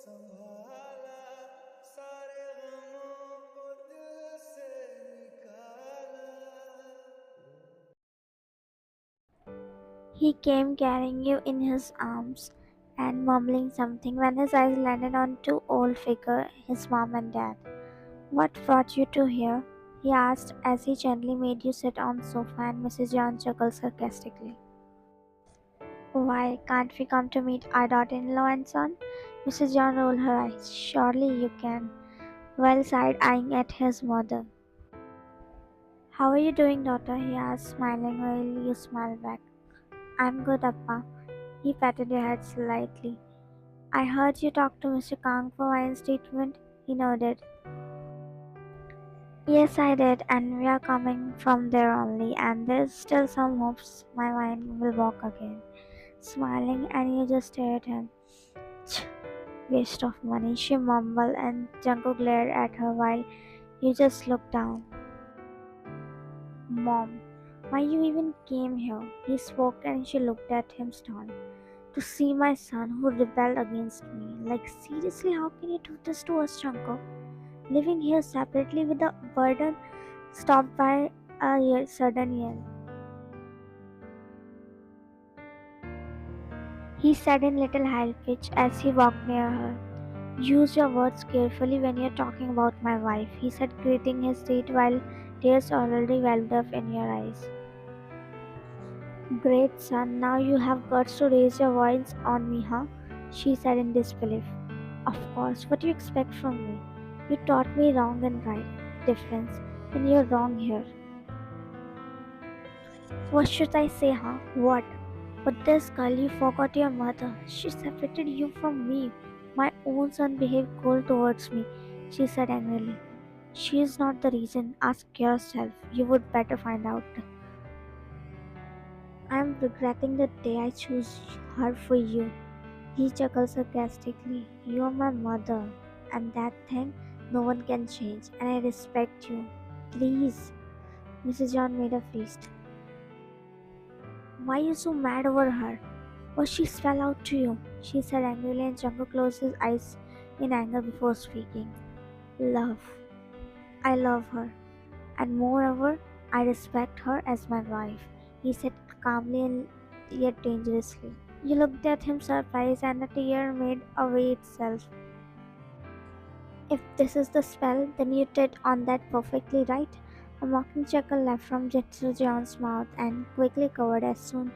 संभाला सारे गमों को दिल से निकाला. He came carrying you in his arms and mumbling something when his eyes landed on two old figures, his mom and dad. What brought you to here? He asked as he gently made you sit on the sofa and Mrs. John chuckled sarcastically. Why can't we come to meet our daughter-in-law and son? Mrs. John rolled her eyes. Surely you can. Well side-eyeing at his mother. How are you doing, daughter? He asked, smiling while you smiled back. I'm good, Appa. He patted your head slightly. I heard you talked to Mr. Kang for my statement. He nodded. Yes, I did, and we are coming from there only, and there's still some hopes my mind will walk again. Smiling, and you just stare at him. Tch, waste of money, she mumbled, and Jungkook glared at her while you just looked down. Mom, why you even came here? He spoke, and she looked at him stunned. To see my son who rebelled against me. Like, seriously, how can you do this to us, Jungkook? Living here separately with a burden stopped by a sudden yell. He said in little high pitch as he walked near her. Use your words carefully when you're talking about my wife, he said, greeting his date while tears already welled up in your eyes. Great son, now you have guts to raise your voice on me, huh? She said in disbelief. Of course, what do you expect from me? You taught me wrong and right difference, and you're wrong here. What should I say, huh? What? But this girl, you forgot your mother. She separated you from me. My own son behaved cold towards me, she said angrily. She is not the reason. Ask yourself. You would better find out. I am regretting the day I chose her for you. He chuckled sarcastically. You are my mother, and that thing no one can change, and I respect you. Please. Mrs. John made a feast. Why are you so mad over her? What she spell out to you? She said angrily, and Jungkook closed his eyes in anger before speaking. Love. I love her. And moreover, I respect her as my wife, he said calmly and yet dangerously. You looked at him surprised, and a tear made away itself. If this is the spell, then you did on that perfectly right. A mocking chuckle left from Mr. John's mouth and quickly covered as soon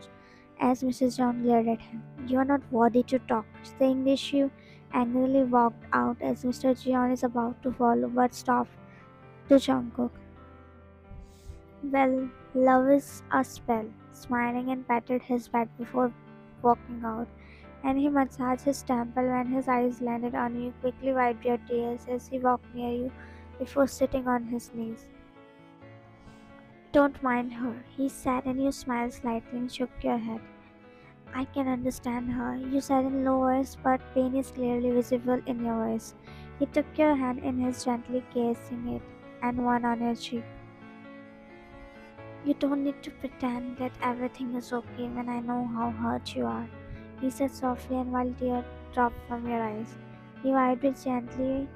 as Mrs. John glared at him. You are not worthy to talk. Saying this, she angrily walked out as Mr. John is about to follow, but stopped to Jungkook. Well, love is a spell, smiling and patted his back before walking out, and he massaged his temple when his eyes landed on you, quickly wiped your tears as he walked near you before sitting on his knees. Don't mind her, he said, and you smiled slightly and shook your head. I can understand her, you said in low voice, but pain is clearly visible in your voice. He took your hand in his, gently kissing it, and one on your cheek. You don't need to pretend that everything is okay when I know how hurt you are, he said softly, and while tears dropped from your eyes, he wiped it gently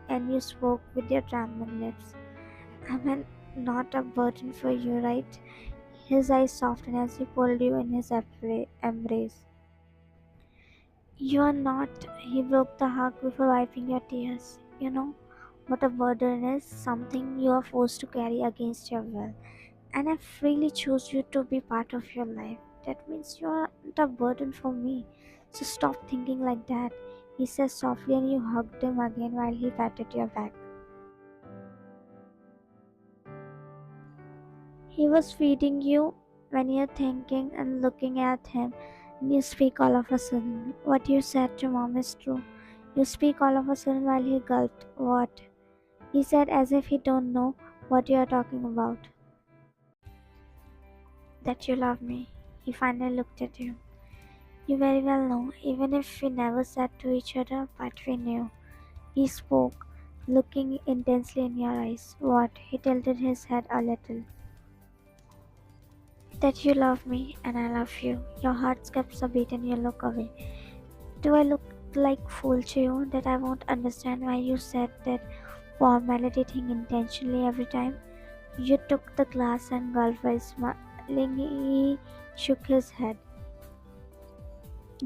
and you spoke with your trembling lips. I'm not a burden for you, right? His eyes softened as he pulled you in his embrace. You are not, he broke the hug before wiping your tears. You know what a burden is, something you are forced to carry against your will. And I freely choose you to be part of your life. That means you aren't a burden for me. So stop thinking like that, he said softly, and you hugged him again while he patted your back. He was feeding you when you're thinking and looking at him, and you speak all of a sudden. What you said to mom is true. You speak all of a sudden while he gulped. What? He said as if he don't know what you are talking about. That you love me. He finally looked at you. You very well know, even if we never said to each other, but we knew. He spoke, looking intensely in your eyes. What? He tilted his head a little. That you love me and I love you. Your heart skips a beat and you look away. Do I look like fooled you that I won't understand why you said that formality thing intentionally every time. You took the glass and gulped while smiling. He shook his head.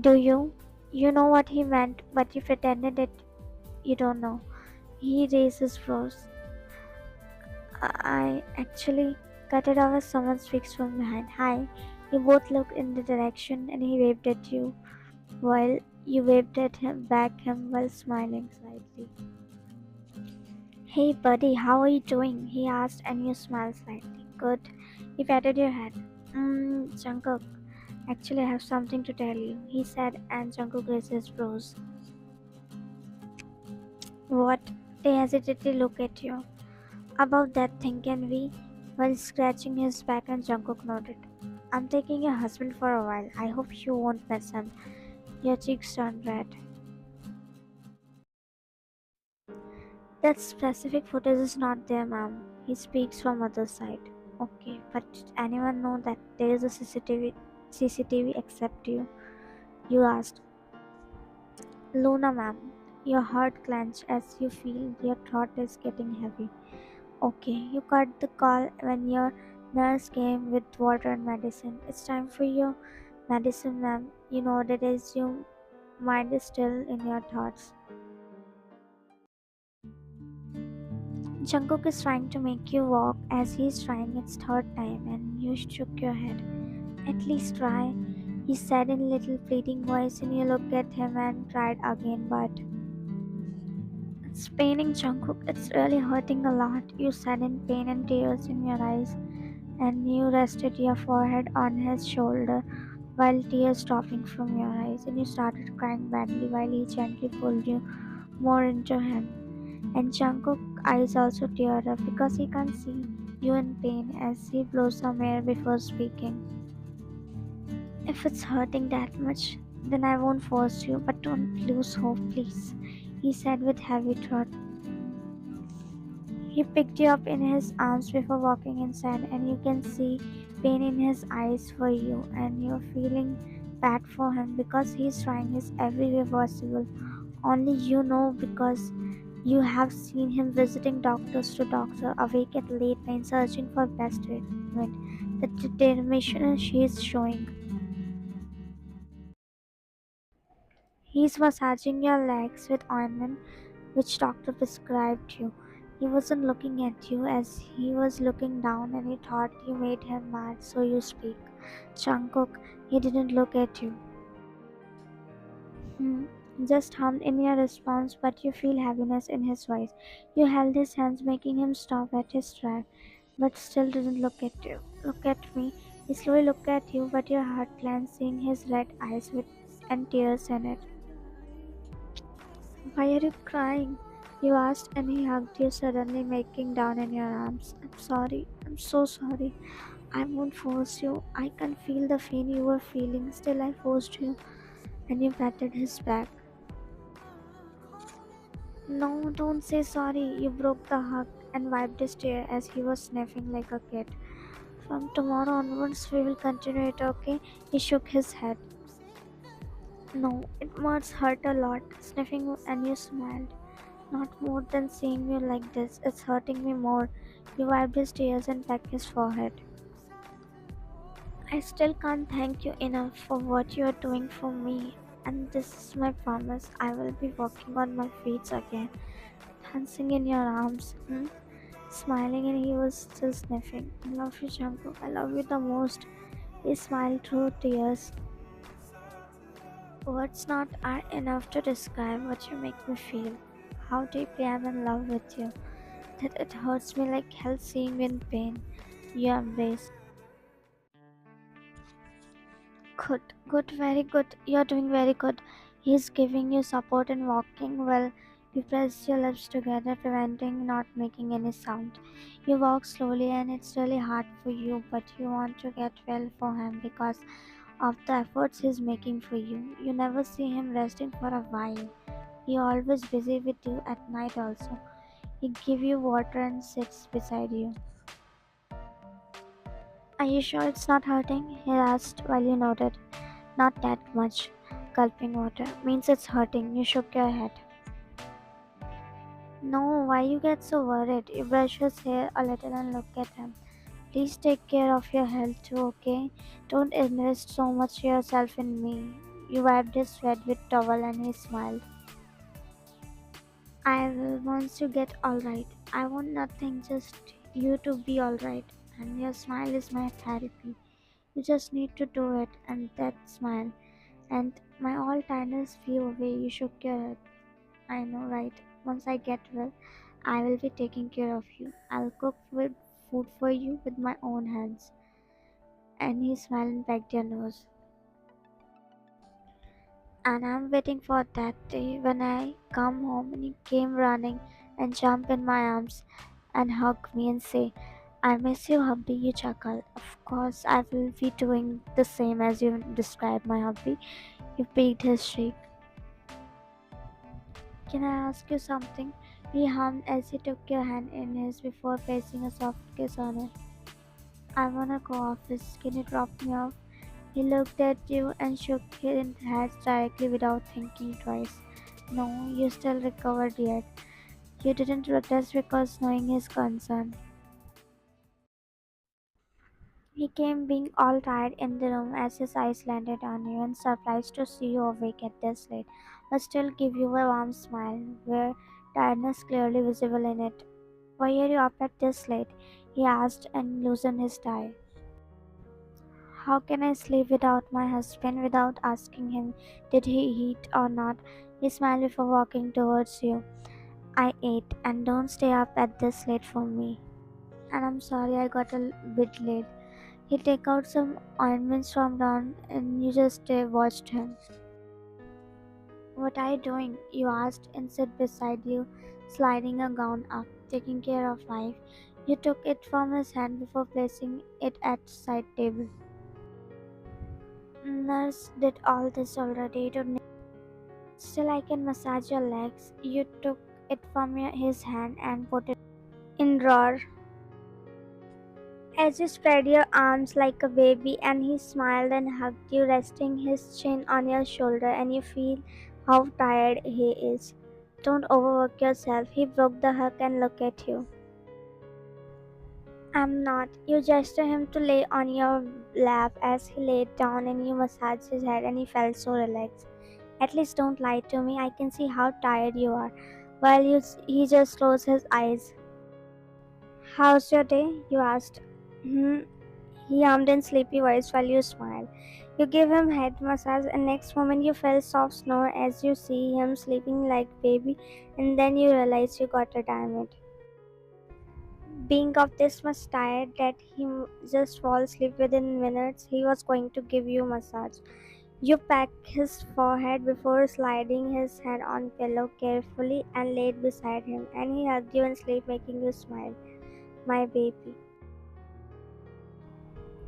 Do you? You know what he meant, but you pretended that you don't know. He raised his brows. I actually cut it off as someone speaks from behind. Hi. You both looked in the direction and he waved at you while you waved at him back him while smiling slightly. Hey buddy, how are you doing? He asked and you smiled slightly. Good. He patted your head. Jungkook. Actually I have something to tell you, he said and Jungkook raised his brows. What? They hesitantly look at you. About that thing can we? While scratching his back and Jungkook nodded. I'm taking your husband for a while. I hope you won't miss him. Your cheeks turned red. That specific footage is not there, ma'am. He speaks from other side. Okay, but did anyone know that there is a CCTV except you? You asked. Luna, ma'am. Your heart clenched as you feel your throat is getting heavy. Okay, you cut the call when your nurse came with water and medicine. It's time for your medicine, ma'am. You know that as your mind is still in your thoughts. Jungkook is trying to make you walk as he is trying its third time, and you shook your head. At least try, he said in a little pleading voice, and you looked at him and tried again, but it's paining, Jungkook. It's really hurting a lot. You said in pain and tears in your eyes, and you rested your forehead on his shoulder while tears dropping from your eyes, and you started crying badly while he gently pulled you more into him. And Jungkook's eyes also teared up because he can't see you in pain as he blows some air before speaking. If it's hurting that much, then I won't force you, but don't lose hope, please, he said with heavy throat. He picked you up in his arms before walking inside, and you can see pain in his eyes for you, and you're feeling bad for him because he's trying his every way possible. Only you know because you have seen him visiting doctors to doctor, awake at late night searching for best treatment. The determination she is showing. He's massaging your legs with ointment which doctor prescribed you. He wasn't looking at you as he was looking down and he thought you made him mad, so you speak. Jungkook, he didn't look at you. Hmm. Just hummed in your response, but you feel heaviness in his voice. You held his hands, making him stop at his track, but still didn't look at you. Look at me. He slowly looked at you, but your heart clenched, seeing his red eyes with and tears in it. Why are you crying? You asked, and he hugged you suddenly, making down in your arms. I'm sorry. I'm so sorry. I won't force you. I can feel the pain you were feeling. Still, I forced you, and you patted his back. No, don't say sorry. You broke the hug and wiped his tear as he was sniffing like a kid. From tomorrow onwards, we will continue it, okay? He shook his head. No, it must hurt a lot. Sniffing, and you smiled. Not more than seeing you like this. It's hurting me more. You wiped his tears and pecked his forehead. I still can't thank you enough for what you are doing for me. And this is my promise. I will be walking on my feet again, dancing in your arms. Smiling, and he was still sniffing. I love you, Jungkook. I love you the most. He smiled through tears. Words not are enough to describe what you make me feel. How deeply I'm in love with you. That it hurts me like hell seeing you in pain. You embrace. Good, very good. You're doing very good. He's giving you support and walking well. You press your lips together, preventing not making any sound. You walk slowly, and it's really hard for you, but you want to get well for him because of the efforts he's making for you. You never see him resting for a while. He always busy with you at night also. He give you water and sits beside you. Are you sure it's not hurting? He asked while you nodded. Not that much. gulping water. Means it's hurting. You shook your head. No, why you get so worried? You brush his hair a little and look at him. Please take care of your health too, okay? Don't invest so much yourself in me. You wiped his sweat with towel and he smiled. I will once you get alright. I want nothing, just you to be alright. And your smile is my therapy. You just need to do it, and that smile. And my all tiredness flew away. You shook your head. I know, right? Once I get well, I will be taking care of you. I'll cook with food for you with my own hands. And he smiled and pecked your nose. And I'm waiting for that day when I come home and you came running and jump in my arms and hug me and say, I miss you, hubby, you chuckle. Of course, I will be doing the same as you described my hubby. You peaked his cheek. Can I ask you something? He hummed as he took your hand in his before placing a soft kiss on it. I wanna go office. Can you drop me off? He looked at you and shook his head directly without thinking twice. No, you still recovered yet. You didn't protest because knowing his concern. He came being all tired in the room as his eyes landed on you and surprised to see you awake at this late, but still give you a warm smile, where tiredness clearly visible in it. Why are you up at this late? He asked and loosened his tie. How can I sleep without my husband without asking him did he eat or not? He smiled before walking towards you. I ate and don't stay up at this late for me. And I'm sorry I got a bit late. He take out some ointments from down and you just watched him. What are you doing? You asked and sit beside you, sliding a gown up, taking care of life. You took it from his hand before placing it at side table. Nurse did all this already. To Still, I can massage your legs. You took it from his hand and put it in drawer. As you spread your arms like a baby, and he smiled and hugged you, resting his chin on your shoulder, and you feel how tired he is. Don't overwork yourself. He broke the hug and looked at you. I'm not. You gesture him to lay on your lap as he laid down and you massaged his head and he felt so relaxed. At least don't lie to me. I can see how tired you are. He just closed his eyes. How's your day? You asked. Hmm. He hummed in sleepy voice while you smiled. You give him head massage and next moment you felt soft snore as you see him sleeping like baby and then you realize you got to damn it. Being of this much tired that he just fall asleep within minutes, he was going to give you massage. You pecked his forehead before sliding his head on pillow carefully and laid beside him, and he hugged you in sleep, making you smile. My baby.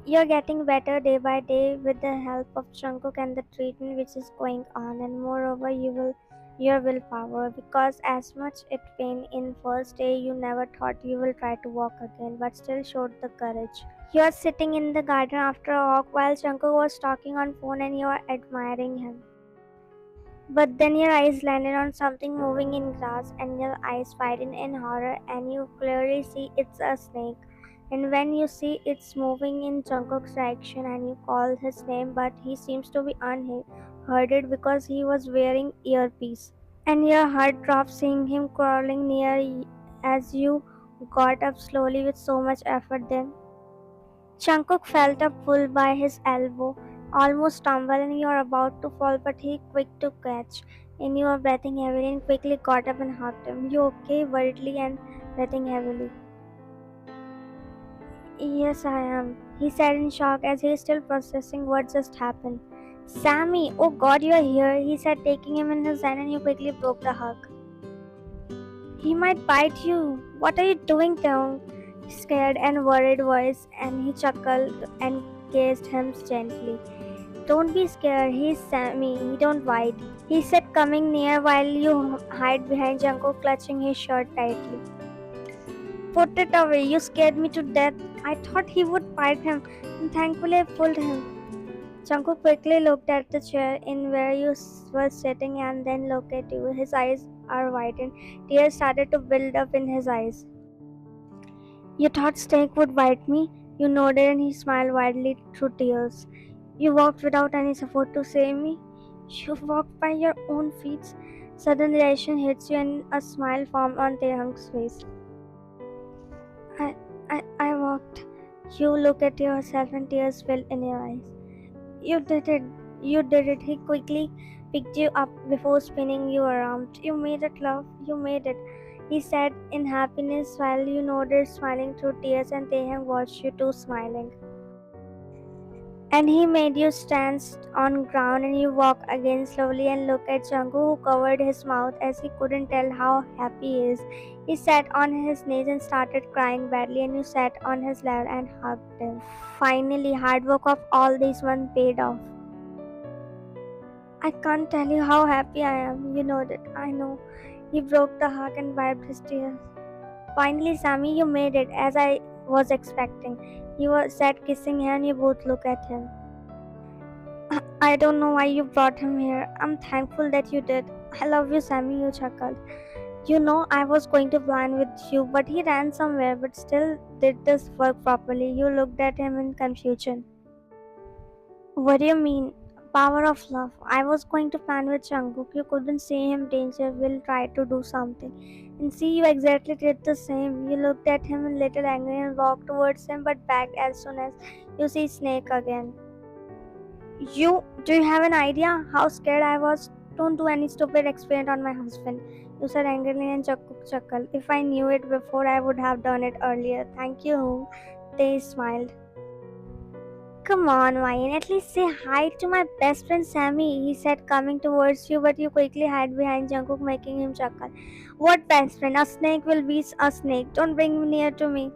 You're getting better day by day with the help of Jungkook and the treatment which is going on, and moreover, your willpower. Because as much it pain in first day, you never thought you will try to walk again, but still showed the courage. You're sitting in the garden after a walk while Jungkook was talking on phone, and you are admiring him. But then your eyes landed on something moving in grass, and your eyes widen in horror, and you clearly see it's a snake. And when you see it's moving in Jungkook's direction, and you call his name, but he seems to be unheard because he was wearing earpiece. And your heart dropped seeing him crawling near as you got up slowly with so much effort. Then Jungkook felt a pull by his elbow, almost stumbled, and you were about to fall, but he quick to catch. And you were breathing heavily and quickly got up and hugged him. You okay? Worriedly and breathing heavily. Yes, I am, he said in shock as he is still processing what just happened. Sammy, oh god, you are here, he said, taking him in his hand, and you quickly broke the hug. He might bite you. What are you doing, Taehyung? Scared and worried voice, and he chuckled and kissed him gently. Don't be scared, he's Sammy, he don't bite, he said, coming near while you hide behind Jungkook, clutching his shirt tightly. Put it away, you scared me to death. I thought he would bite him, and thankfully I pulled him. Jungkook quickly looked at the chair in where you were sitting and then looked at you. His eyes are wide and tears started to build up in his eyes. You thought Snake would bite me? You nodded and he smiled widely through tears. You walked without any support to save me? You walked by your own feet. Sudden reaction hits you and a smile formed on Taehyung's face. I walked. You look at yourself and tears filled in your eyes. You did it. You did it. He quickly picked you up before spinning you around. You made it, love. You made it. He said in happiness while you nodded, smiling through tears, and Taehyung watched you two smiling. And he made you stand on ground and you walk again slowly and look at Jungkook who covered his mouth as he couldn't tell how happy he is. He sat on his knees and started crying badly and you sat on his lap and hugged him. Finally, hard work of all this one paid off. I can't tell you how happy I am. You know that. I know. He broke the hug and wiped his tears. Finally, Sammy, you made it as I was expecting. You sat kissing him and you both look at him. I don't know why you brought him here. I'm thankful that you did. I love you, Sammy, you chuckled. You know, I was going to plan with you, but he ran somewhere, but still did this work properly. You looked at him in confusion. What do you mean? Power of love. I was going to plan with Jungkook. You couldn't see him danger. We'll try to do something. And see, you exactly did the same. You looked at him a little angry and walked towards him, but backed as soon as you see Snake again. Do you have an idea how scared I was? Don't do any stupid experiment on my husband. You said angrily and Jungkook chuckled. If I knew it before, I would have done it earlier. Thank you. They smiled. Come on, Ryan, at least say hi to my best friend Sammy, he said, coming towards you, but you quickly hid behind Jungkook, making him chuckle. What best friend? A snake will be a snake. Don't bring me near to me,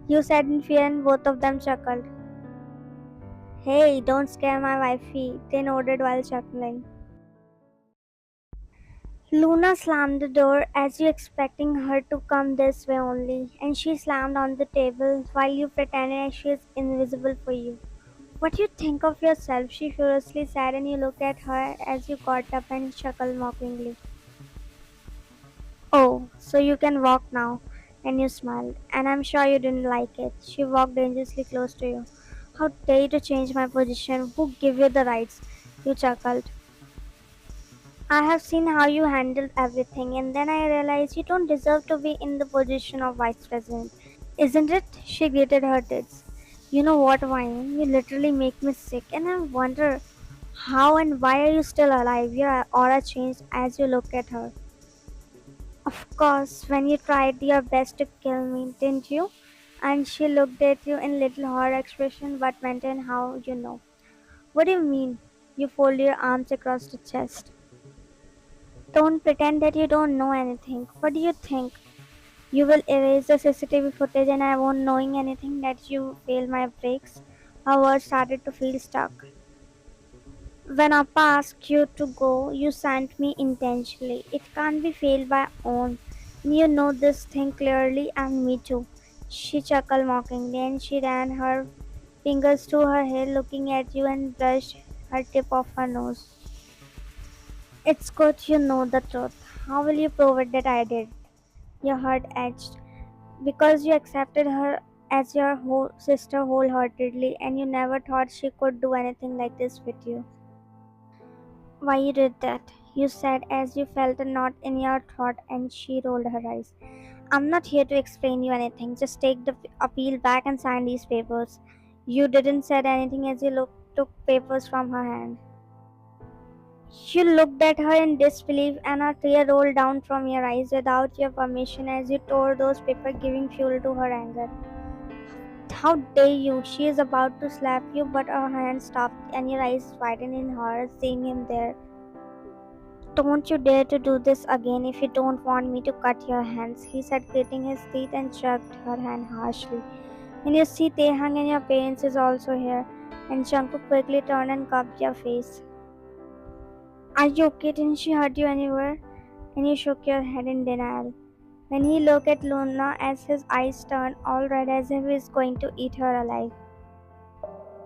you said in fear, and both of them chuckled. Hey, don't scare my wifey, they nodded while chuckling. Luna slammed the door as you expecting her to come this way only, and she slammed on the table while you pretended she is invisible for you. What do you think of yourself? She furiously said, and you looked at her as you got up and chuckled mockingly. Oh, so you can walk now. And you smiled, and I'm sure you didn't like it. She walked dangerously close to you. How dare you to change my position? Who gave you the rights? You chuckled. I have seen how you handled everything, and then I realized you don't deserve to be in the position of vice president. Isn't it? She gritted her teeth. You know what, Wine? You literally make me sick, and I wonder how and why are you still alive? Your aura changed as you look at her. Of course, when you tried your best to kill me, didn't you? And she looked at you in little horror expression, but maintained how you know. What do you mean? You fold your arms across the chest. Don't pretend that you don't know anything. What do you think? You will erase the CCTV footage and I won't knowing anything that you failed my brakes. Her words started to feel stuck. When Appa asked you to go, you sent me intentionally. It can't be failed by own. You know this thing clearly and me too. She chuckled mockingly and she ran her fingers through her hair looking at you and brushed her tip of her nose. It's good you know the truth. How will you prove it that I did? Your heart edged. Because you accepted her as your sister wholeheartedly and you never thought she could do anything like this with you. Why you did that? You said as you felt a knot in your throat and she rolled her eyes. I'm not here to explain you anything. Just take the appeal back and sign these papers. You didn't said anything as you took papers from her hand. You looked at her in disbelief and a tear rolled down from your eyes without your permission as you tore those papers, giving fuel to her anger. How dare you? She is about to slap you, but her hand stopped and your eyes widened in horror seeing him there. Don't you dare to do this again if you don't want me to cut your hands, he said, gritting his teeth and jerked her hand harshly. And you see Taehyung and your parents is also here. And Jungkook quickly turned and cupped your face. Are you okay? Didn't she hurt you anywhere? And you shook your head in denial. When he looked at Luna as his eyes turned all red as if he was going to eat her alive.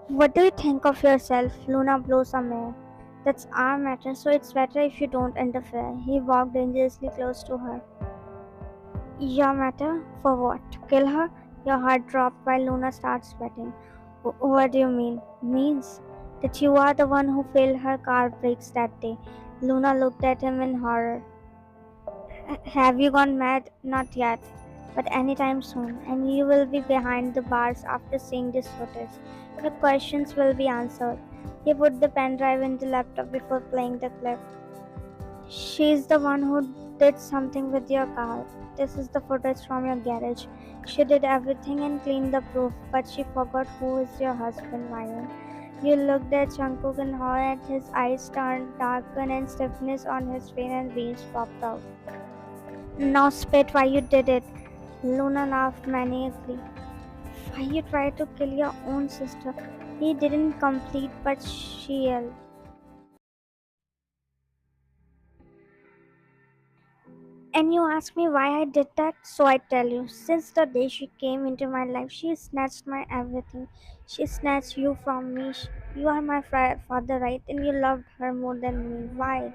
What do you think of yourself? Luna blows a mare. That's our matter, so it's better if you don't interfere. He walked dangerously close to her. Your matter? For what? To kill her? Your heart dropped while Luna starts sweating. What do you mean? Means that you are the one who failed her car brakes that day. Luna looked at him in horror. Have you gone mad? Not yet, but anytime soon, and you will be behind the bars after seeing this footage. Your questions will be answered. He put the pen drive in the laptop before playing the clip. She's the one who did something with your car. This is the footage from your garage. She did everything and cleaned the proof, but she forgot who is your husband, Ryan. You looked at Jungkook in horror and his eyes turned darkened and stiffness on his face and veins popped out. Now spit why you did it. Luna laughed maniacally. Why you tried to kill your own sister? He didn't complete, but she yelled. And you ask me why I did that? So I tell you, since the day she came into my life, she snatched my everything. She snatched you from me. You are my father, right? And you loved her more than me. Why?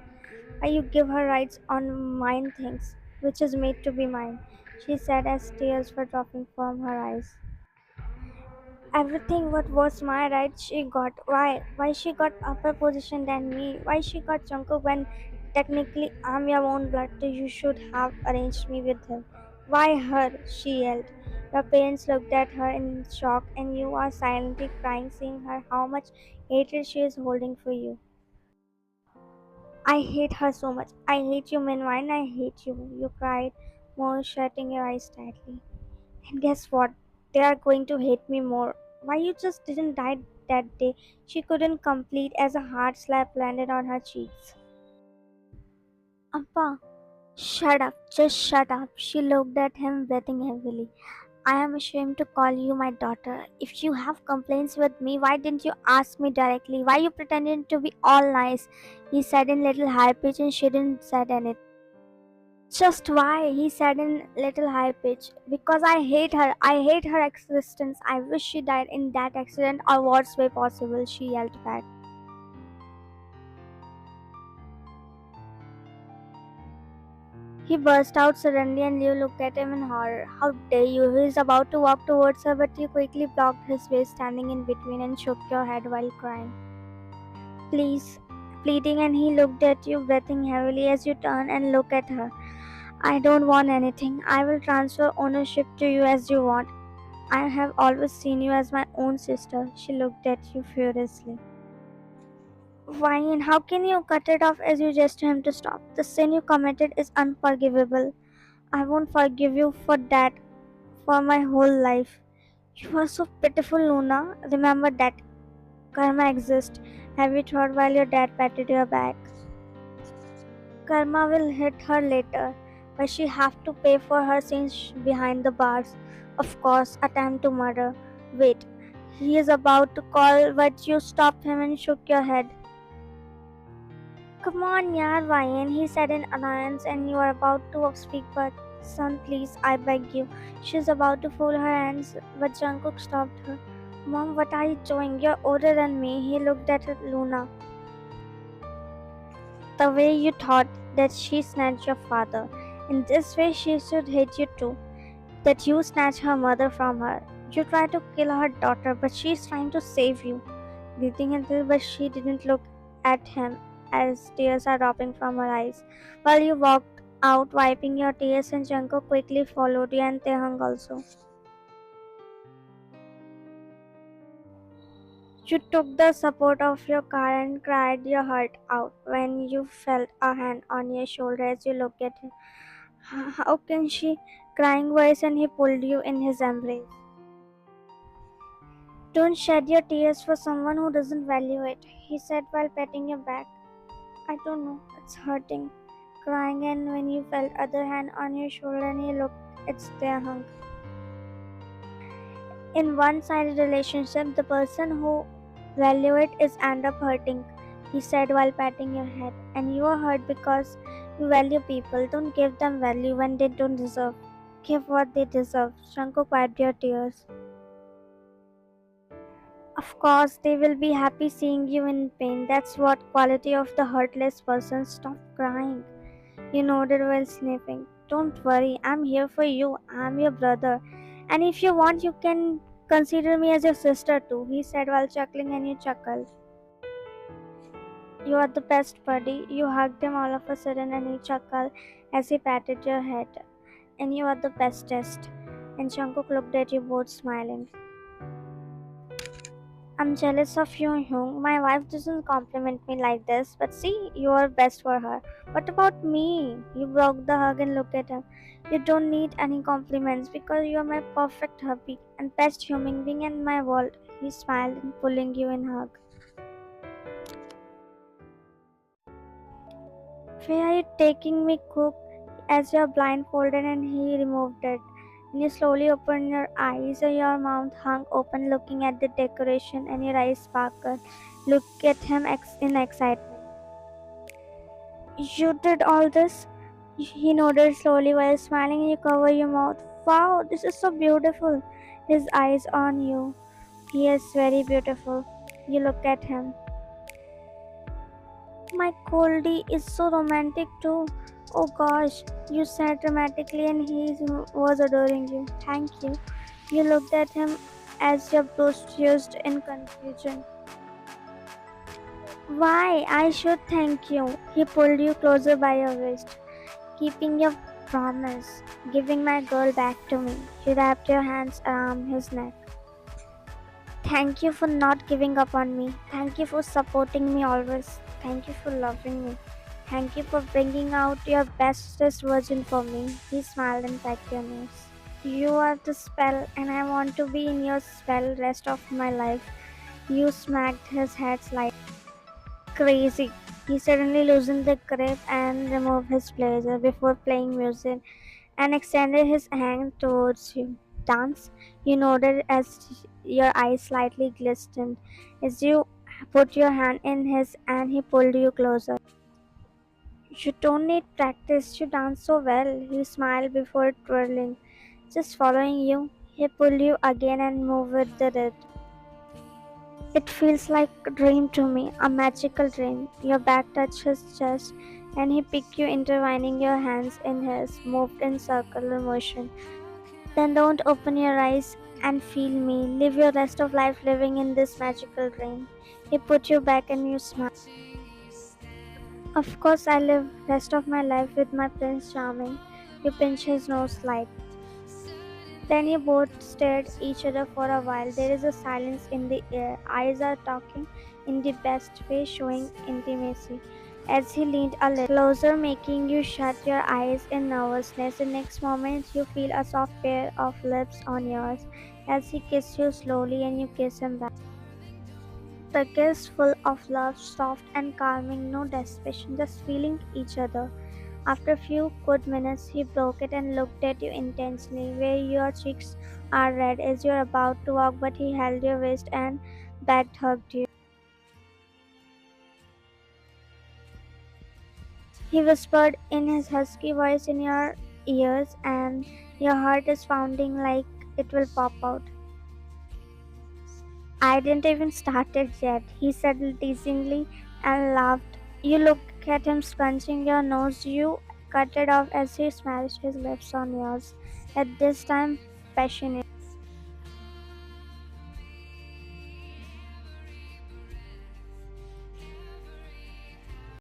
Why you give her rights on mine things, which is made to be mine? She said as tears were dropping from her eyes. Everything what was my right she got. Why she got upper position than me? Why she got Jungkook when technically I'm your own blood? You should have arranged me with him. Why her? She yelled. Your parents looked at her in shock and you are silently crying seeing her how much hatred she is holding for you. I hate her so much. I hate you meanwhile I hate you. You cried, more shutting your eyes tightly. And guess what? They are going to hate me more. Why you just didn't die that day? She couldn't complete as a hard slap landed on her cheeks. Appa, shut up, just shut up. She looked at him, breathing heavily. I am ashamed to call you my daughter. If you have complaints with me, why didn't you ask me directly? Why you pretending to be all nice? He said in little high pitch and she didn't said anything. Just why? He said in little high pitch. Because I hate her. I hate her existence. I wish she died in that accident or worst way possible, she yelled back. He burst out suddenly and Liu looked at him in horror. How dare you? He is about to walk towards her, but you quickly blocked his way, standing in between and shook your head while crying. Please, pleading, and he looked at you, breathing heavily as you turn and look at her. I don't want anything. I will transfer ownership to you as you want. I have always seen you as my own sister. She looked at you furiously. Why and how can you cut it off as you gesture him to stop? The sin you committed is unforgivable. I won't forgive you for that for my whole life. You are so pitiful, Luna. Remember that karma exists. Have you thought while your dad patted your back? Karma will hit her later, but she have to pay for her sins behind the bars. Of course, attempt to murder. Wait, he is about to call, but you stopped him and shook your head. Come on, yaar, Ryan, he said in annoyance, and you are about to speak, but son, please, I beg you. She's about to fold her hands, but Jungkook stopped her. Mom, what are you doing? You're older than me. He looked at Luna. The way you thought that she snatched your father. In this way, she should hate you too. That you snatched her mother from her. You tried to kill her daughter, but she's trying to save you. Breathing a little, but she didn't look at him as tears are dropping from her eyes. While you walked out, wiping your tears, and Jungkook quickly followed you, and Taehyung also. You took the support of your car and cried your heart out when you felt a hand on your shoulder as you looked at him. How can she? Crying voice, and he pulled you in his embrace. Don't shed your tears for someone who doesn't value it, he said while patting your back. I don't know, it's hurting. Crying, and when you felt other hand on your shoulder and he looked, it's their hunk. In one-sided relationship, the person who value it is end up hurting, he said while patting your head. And you are hurt because you value people. Don't give them value when they don't deserve. Give what they deserve. Shanko wiped your tears. Of course, they will be happy seeing you in pain. That's what quality of the heartless person. Stop crying. He nodded while sniffing. Don't worry, I'm here for you. I'm your brother. And if you want, you can consider me as your sister too, he said while chuckling, and you chuckled. You are the best, buddy. You hugged him all of a sudden and he chuckled as he patted your head. And you are the bestest. And Jungkook looked at you both smiling. I'm jealous of you, Hyung. My wife doesn't compliment me like this, but see, you are best for her. What about me? You broke the hug and looked at him. You don't need any compliments because you are my perfect hubby and best human being in my world. He smiled and pulling you in hug. Where are you taking me, Cook? As you're blindfolded and he removed it. And you slowly opened your eyes and your mouth hung open looking at the decoration and your eyes sparkled. Look at him in excitement. You did all this? He nodded slowly while smiling and you cover your mouth. Wow, this is so beautiful. His eyes on you. He is very beautiful. You look at him. My Goldie is so romantic too. Oh gosh, you said dramatically and he was adoring you. Thank you. You looked at him as your brows fused in confusion. Why? I should thank you. He pulled you closer by your wrist. Keeping your promise. Giving my girl back to me. You wrapped your hands around his neck. Thank you for not giving up on me. Thank you for supporting me always. Thank you for loving me. Thank you for bringing out your bestest version for me. He smiled and pecked your nose. You are the spell and I want to be in your spell rest of my life. You smacked his head slightly. Crazy. He suddenly loosened the grip and removed his blazer before playing music and extended his hand towards you. Dance? You nodded as your eyes slightly glistened as you put your hand in his and he pulled you closer. You don't need practice, you dance so well. He smiled before twirling. Just following you, he pulled you again and moved with the rhythm. It feels like a dream to me, a magical dream. Your back touched his chest and he picked you, intertwining your hands in his, moved in circular motion. Then don't open your eyes and feel me. Live your rest of life living in this magical dream. He put you back and you smiled. Of course I live rest of my life with my Prince Charming. You pinch his nose slightly. Then you both stared each other for a while. There is a silence in the air. Eyes are talking in the best way, showing intimacy. As he leaned a little closer, making you shut your eyes in nervousness. The next moment, you feel a soft pair of lips on yours as he kissed you slowly and you kiss him back. The kiss full of love, soft and calming, no desperation, just feeling each other. After a few good minutes, he broke it and looked at you intensely, where your cheeks are red as you're about to walk, but he held your waist and back hugged you. He whispered in his husky voice in your ears, and your heart is pounding like it will pop out. I didn't even start it yet, he said teasingly and laughed. You looked at him scrunching your nose. You cut it off as he smashed his lips on yours, at this time passionately.